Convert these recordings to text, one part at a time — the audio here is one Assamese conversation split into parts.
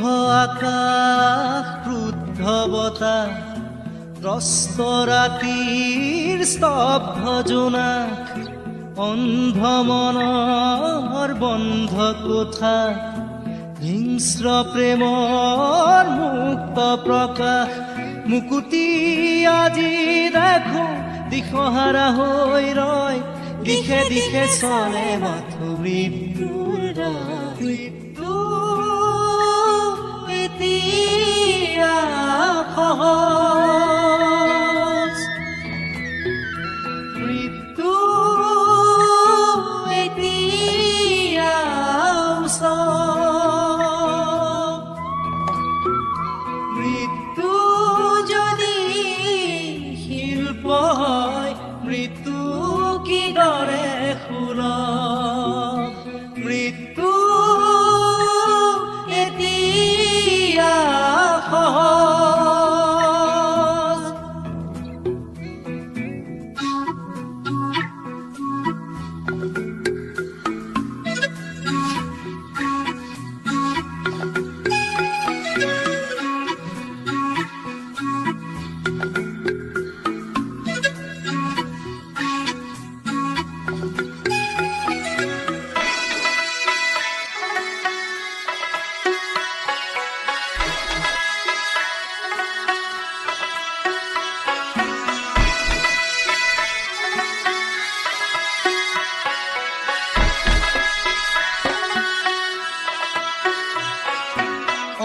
আকাশ ক্ৰুদ্ধ বতাহ ত্ৰস্ত ৰাতিৰ স্তব্ধ জোনাক অন্ধ মনৰ বন্ধ কোঠা হিংস্ৰ প্ৰেমৰ মুক্ত প্ৰকাশ মুকুতি আজি দেখো দিশহাৰা হৈ ৰয় দিশে দিশে চলে মাথো মৃত্যুৰ মৃত্যু এতিয়া সহজ মৃত্যু এতিয়া ওচৰ মৃত্যু যদি শিল্প হয় মৃত্যু কিদৰে সুলভ মৃত্যু এতিয়া সহজ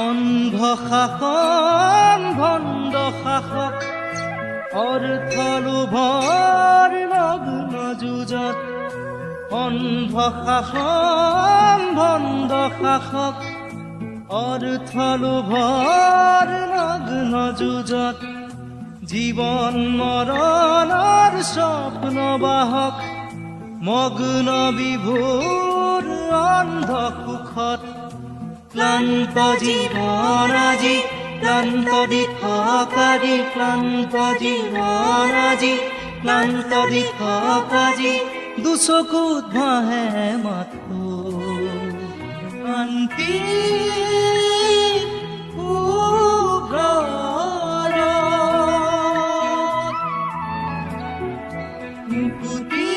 অন্ধ শাসন ভণ্ড শাসক অৰ্থ লোভৰ নগ্ন যুঁজত অন্ধ শাসন ভণ্ড শাসক অৰ্থ লোভৰ নগ্ন যুঁজত জীৱন মৰণৰ স্বপ্ন বাহক মগ্ন বিভোৰ অন্ধ সুখত ক্লান্ত জীৱন আজি ক্লান্ত দিশক আজি ক্লান্ত জীৱন আজি ক্লান্ত দিশক আজি দুচকুত ভাহে মাথো শান্তি মুকুতি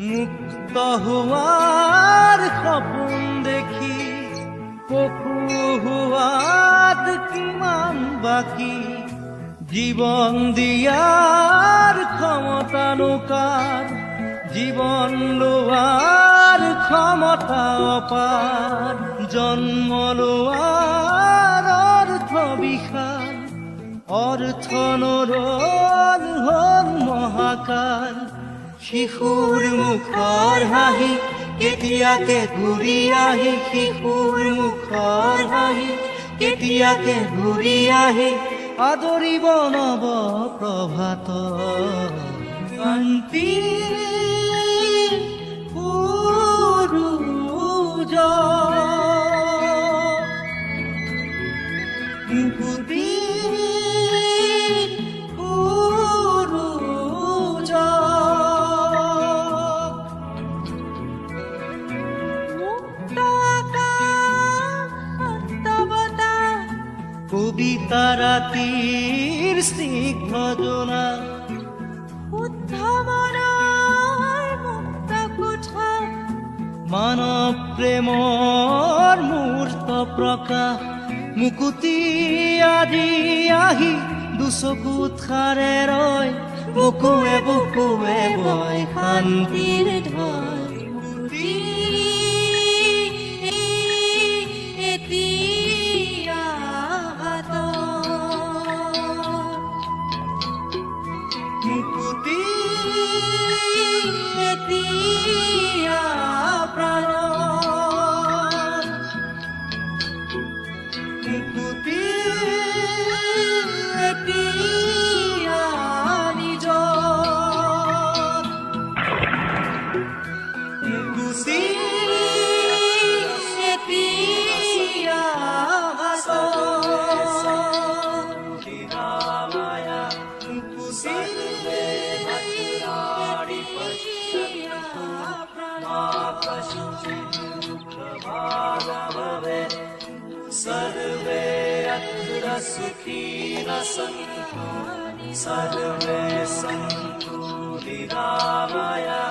মুক্ত হোৱাৰ সপোন দেখি পশু হোৱাত কিমান বাকী জীৱন দিয়াৰ ক্ষমতা লোকাৰ জীৱন লোৱাৰ ক্ষমতা অপাৰ জন্ম লোৱাৰ অৰ্থ বিশাল অৰ্থ নৰল হ'ল মহাকাল শিশুৰ মুখৰ হাঁহি কেতিয়াকে ঘূৰি আহি শিশুৰ মুখৰ হাঁহি কেতিয়াকে ঘূৰি আহি আদৰিব নৱ প্ৰভাত শান্তি সূৰুজ মুকুতি কবিতা ৰাতিৰ স্নিগ্ধ জোনাক শুদ্ধ মনৰ মুক্ত কোঠা মানৱ প্ৰেমৰ মূৰ্ত প্ৰকাশ মুকুতি আজি আহি দুচকুত খাৰে ৰয় বুকুৱে বুকুৱে বয় শান্তিৰ ঢল মুকুতি এতিয়া প্ৰাণ মুকুতি এতিয়া নিজৰ सर्वे अत्र सुखिनः सन्तु सर्वे सन्तु निरामया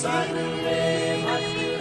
सर्वे भद्राणि